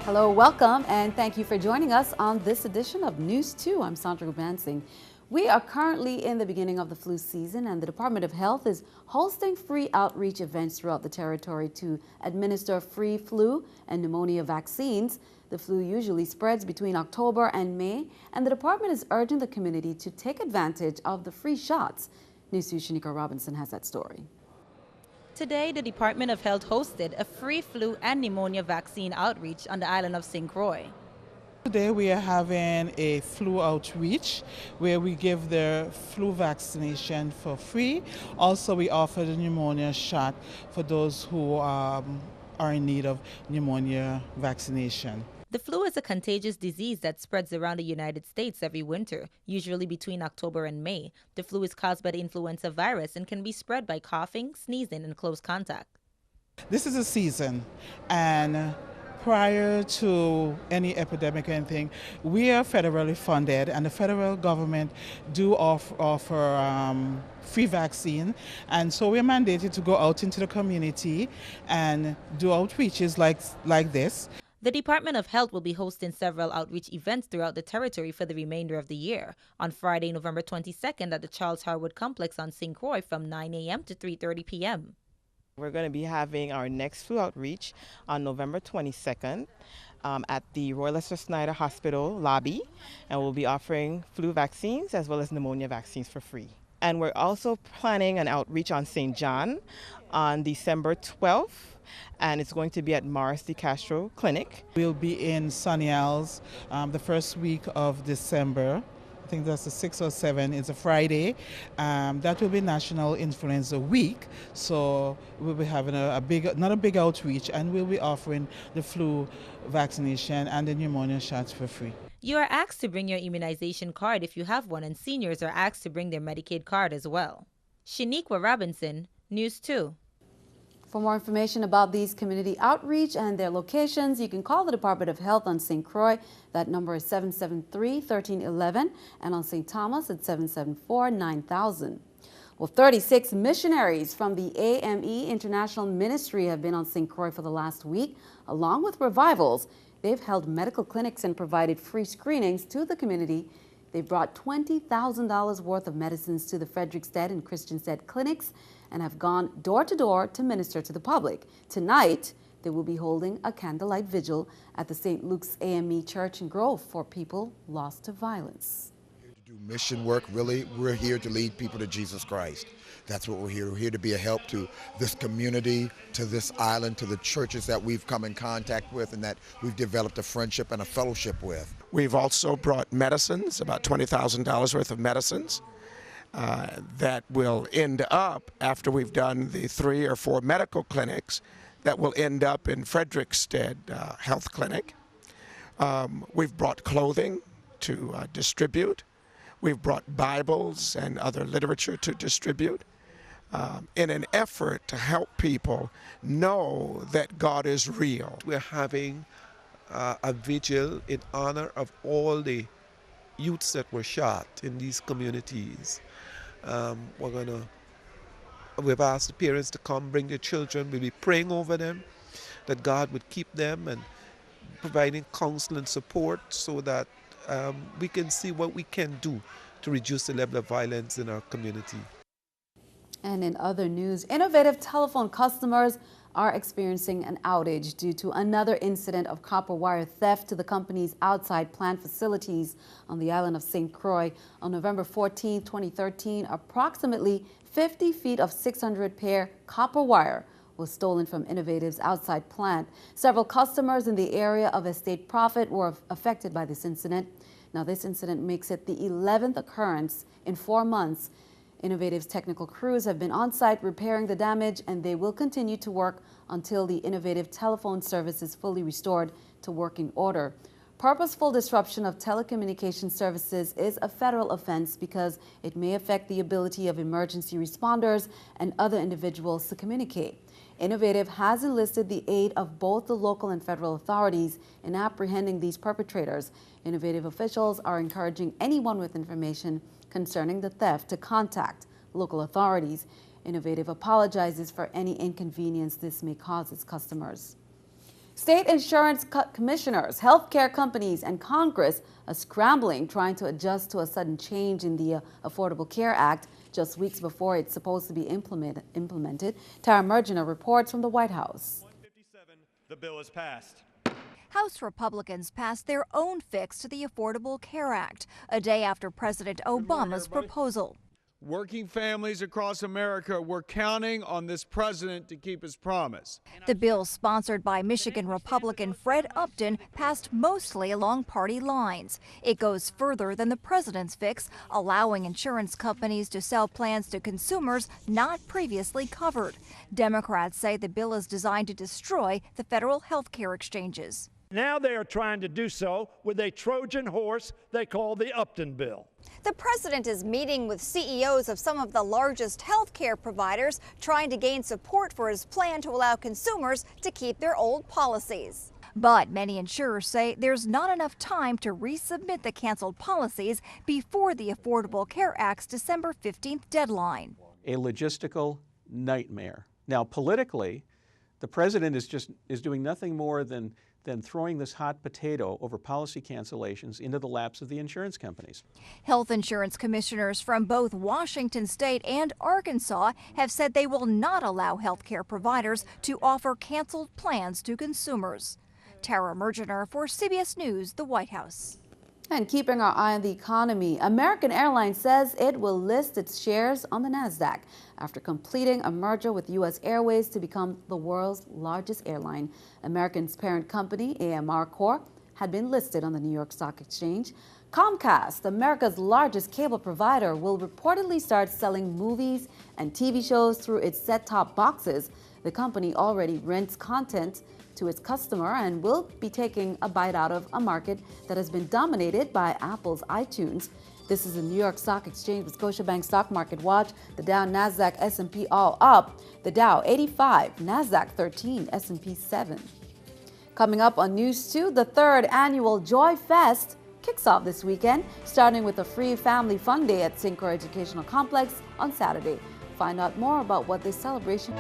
Hello, welcome, and thank you for joining us on this edition of News 2. I'm Sandra Gubansing. We are currently in the beginning of the flu season, and the Department of Health is hosting free outreach events throughout the territory to administer free flu and pneumonia vaccines. The flu usually spreads between October and May, and the department is urging the community to take advantage of the free shots. News 2's Shanika Robinson has that story. Today, the Department of Health hosted a free flu and pneumonia vaccine outreach on the island of St. Croix. Today we are having a flu outreach where we give the flu vaccination for free. Also, we offer the pneumonia shot for those who are in need of pneumonia vaccination. The flu is a contagious disease that spreads around the United States every winter, usually between October and May. The flu is caused by the influenza virus and can be spread by coughing, sneezing, and close contact. This is a season, and prior to any epidemic or anything, we are federally funded, and the federal government do offer free vaccine, and so we're mandated to go out into the community and do outreaches like this. The Department of Health will be hosting several outreach events throughout the territory for the remainder of the year. On Friday, November 22nd at the Charles Harwood Complex on St. Croix from 9 a.m. to 3:30 p.m. We're going to be having our next flu outreach on November 22nd at the Royal Leicester Snyder Hospital lobby, and we'll be offering flu vaccines as well as pneumonia vaccines for free. And we're also planning an outreach on St. John on December 12th, and it's going to be at Morris de Castro Clinic. We'll be in Sunny Isles the first week of December. I think that's the 6th or 7th. It's a Friday. That will be National Influenza Week. So we'll be having another big outreach, and we'll be offering the flu vaccination and the pneumonia shots for free. You are asked to bring your immunization card if you have one, and seniors are asked to bring their Medicaid card as well. Shaniqua Robinson, News 2. For more information about these community outreach and their locations, you can call the Department of Health on St. Croix. That number is 773-1311, and on St. Thomas at 774-9000. Well, 36 missionaries from the AME International Ministry have been on St. Croix for the last week, along with revivals. They've held medical clinics and provided free screenings to the community. They've brought $20,000 worth of medicines to the Frederickstead and Christiansted clinics and have gone door to door to minister to the public. Tonight, they will be holding a candlelight vigil at the St. Luke's AME Church in Grove for people lost to violence. Here to do mission work, really, we're here to lead people to Jesus Christ. That's what we're here. We're here to be a help to this community, to this island, to the churches that we've come in contact with and that we've developed a friendship and a fellowship with. We've also brought medicines, about $20,000 worth of medicines. That will end up, after we've done the 3 or 4 medical clinics, that will end up in Frederickstead Health Clinic. We've brought clothing to distribute. We've brought Bibles and other literature to distribute in an effort to help people know that God is real. We're having a vigil in honor of all the youths that were shot in these communities. We've asked the parents to come, bring their children. We'll be praying over them, that God would keep them and providing counsel and support so that we can see what we can do to reduce the level of violence in our community. And in other news, innovative telephone customers are experiencing an outage due to another incident of copper wire theft to the company's outside plant facilities on the island of St. Croix. On November 14, 2013, approximately 50 feet of 600 pair copper wire was stolen from Innovative's outside plant. Several customers in the area of Estate Profit were affected by this incident. Now, this incident makes it the 11th occurrence in 4 months. Innovative's technical crews have been on site repairing the damage, and they will continue to work until the Innovative telephone service is fully restored to working order. Purposeful disruption of telecommunication services is a federal offense because it may affect the ability of emergency responders and other individuals to communicate. Innovative has enlisted the aid of both the local and federal authorities in apprehending these perpetrators. Innovative officials are encouraging anyone with information concerning the theft to contact local authorities. Innovative apologizes for any inconvenience this may cause its customers. State insurance commissioners, healthcare companies, and Congress are scrambling, trying to adjust to a sudden change in the Affordable Care Act just weeks before it's supposed to be implemented. Tara Mergener reports from the White House. 157, the bill is passed. House Republicans passed their own fix to the Affordable Care Act a day after President Obama's proposal. Working families across America were counting on this president to keep his promise. The bill, sponsored by Michigan Republican Fred Upton, passed mostly along party lines. It goes further than the president's fix, allowing insurance companies to sell plans to consumers not previously covered. Democrats say the bill is designed to destroy the federal health care exchanges. Now they are trying to do so with a Trojan horse they call the Upton bill. The president is meeting with CEOs of some of the largest health care providers, trying to gain support for his plan to allow consumers to keep their old policies. But many insurers say there's not enough time to resubmit the canceled policies before the Affordable Care Act's December 15th deadline. A logistical nightmare. Now, politically, the president is doing nothing more than throwing this hot potato over policy cancellations into the laps of the insurance companies. Health insurance commissioners from both Washington State and Arkansas have said they will not allow health care providers to offer canceled plans to consumers. Tara Mergener for CBS News, the White House. And keeping our eye on the economy, American Airlines says it will list its shares on the NASDAQ after completing a merger with U.S. Airways to become the world's largest airline. American's parent company, AMR Corp, had been listed on the New York Stock Exchange. Comcast, America's largest cable provider, will reportedly start selling movies and TV shows through its set-top boxes. The company already rents content to its customer and will be taking a bite out of a market that has been dominated by Apple's iTunes. This is the New York Stock Exchange with Scotiabank Stock Market Watch. The Dow, Nasdaq, S&P all up. The Dow 85, Nasdaq 13, S&P 7. Coming up on News 2, the third annual Joy Fest kicks off this weekend, starting with a free family fun day at Syncro Educational Complex on Saturday. Find out more about what this celebration.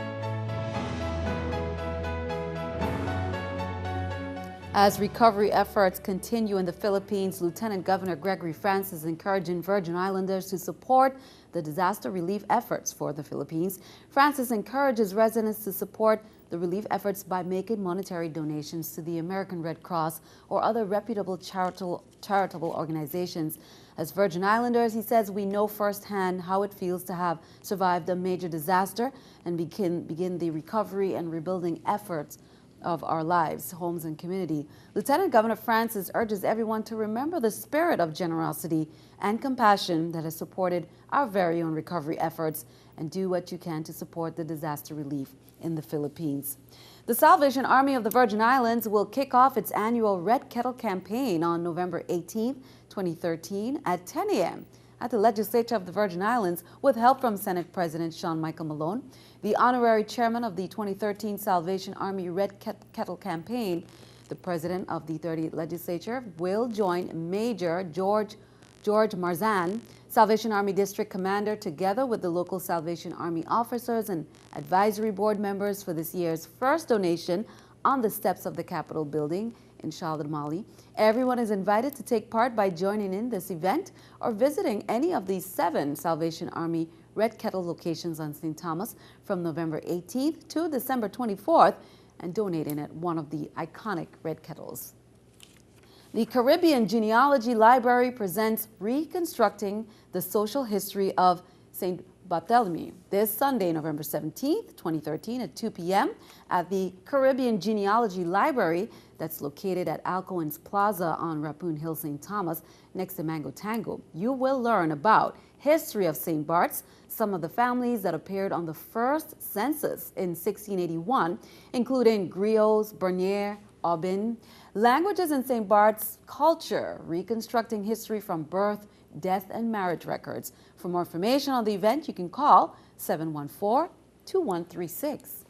As recovery efforts continue in the Philippines, Lieutenant Governor Gregory Francis is encouraging Virgin Islanders to support the disaster relief efforts for the Philippines. Francis encourages residents to support the relief efforts by making monetary donations to the American Red Cross or other reputable charitable organizations. As Virgin Islanders, he says, we know firsthand how it feels to have survived a major disaster and begin the recovery and rebuilding efforts of our lives, homes, and community. Lieutenant Governor Francis urges everyone to remember the spirit of generosity and compassion that has supported our very own recovery efforts and do what you can to support the disaster relief in the Philippines. The Salvation Army of the Virgin Islands will kick off its annual Red Kettle campaign on November 18, 2013 at 10 a.m. at the Legislature of the Virgin Islands with help from Senate President Sean Michael Malone. The honorary chairman of the 2013 Salvation Army Red Kettle campaign, the president of the 30th Legislature, will join Major George Marzan, Salvation Army District Commander, together with the local Salvation Army officers and advisory board members for this year's first donation on the steps of the Capitol building in Charlotte, Mali. Everyone is invited to take part by joining in this event or visiting any of these 7 Salvation Army Red Kettle locations on St. Thomas from November 18th to December 24th and donating at one of the iconic Red Kettles. The Caribbean Genealogy Library presents Reconstructing the Social History of St. Bartholomew this Sunday, November 17th, 2013 at 2 p.m. at the Caribbean Genealogy Library that's located at Alcoen's Plaza on Rappoon Hill, St. Thomas, next to Mango Tango. You will learn about history of St. Bart's, some of the families that appeared on the first census in 1681, including griots, Bernier, Aubin, languages in St. Bart's, culture, reconstructing history from birth, death, and marriage records. For more information on the event, you can call 714-2136.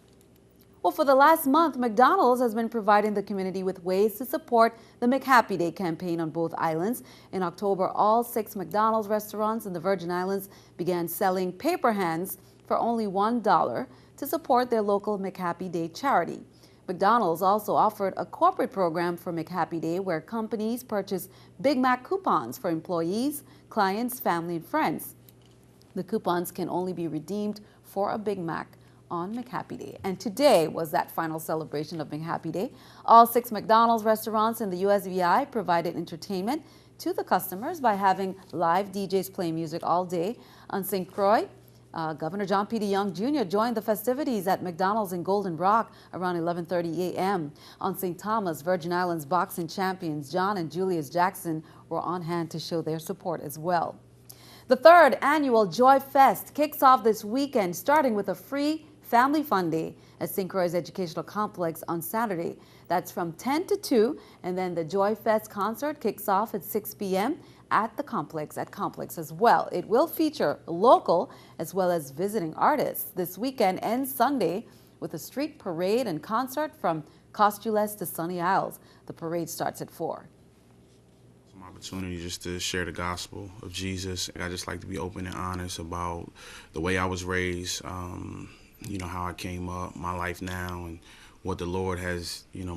Well, for the last month, McDonald's has been providing the community with ways to support the McHappy Day campaign on both islands. In October, all 6 McDonald's restaurants in the Virgin Islands began selling paper hands for only $1 to support their local McHappy Day charity. McDonald's also offered a corporate program for McHappy Day where companies purchase Big Mac coupons for employees, clients, family, and friends. The coupons can only be redeemed for a Big Mac on McHappy Day. And today was that final celebration of McHappy Day. All 6 McDonald's restaurants in the USVI provided entertainment to the customers by having live DJs play music all day. On St. Croix, Governor John P. Young Jr. joined the festivities at McDonald's in Golden Rock around 11:30 a.m. On St. Thomas, Virgin Islands boxing champions John and Julius Jackson were on hand to show their support as well. The 3rd annual Joy Fest kicks off this weekend, starting with a free Family Fun Day at St. Croix Educational Complex on Saturday. That's from 10 to 2, and then the Joy Fest concert kicks off at 6 p.m. at the complex as well. It will feature local as well as visiting artists. This weekend ends Sunday with a street parade and concert from Costules to Sunny Isles. The parade starts at 4. Some opportunity just to share the gospel of Jesus. I just like to be open and honest about the way I was raised, you know, how I came up, my life now, and what the Lord has, you know,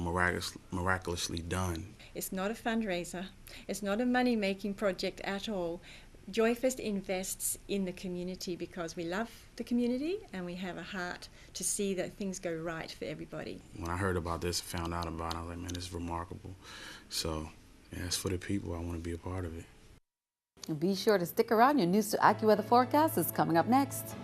miraculously done. It's not a fundraiser. It's not a money-making project at all. Joyfest invests in the community because we love the community and we have a heart to see that things go right for everybody. When I heard about this, found out about it, I was like, man, this is remarkable. So, yeah, it's for the people. I want to be a part of it. Be sure to stick around. Your News 2 AccuWeather forecast is coming up next.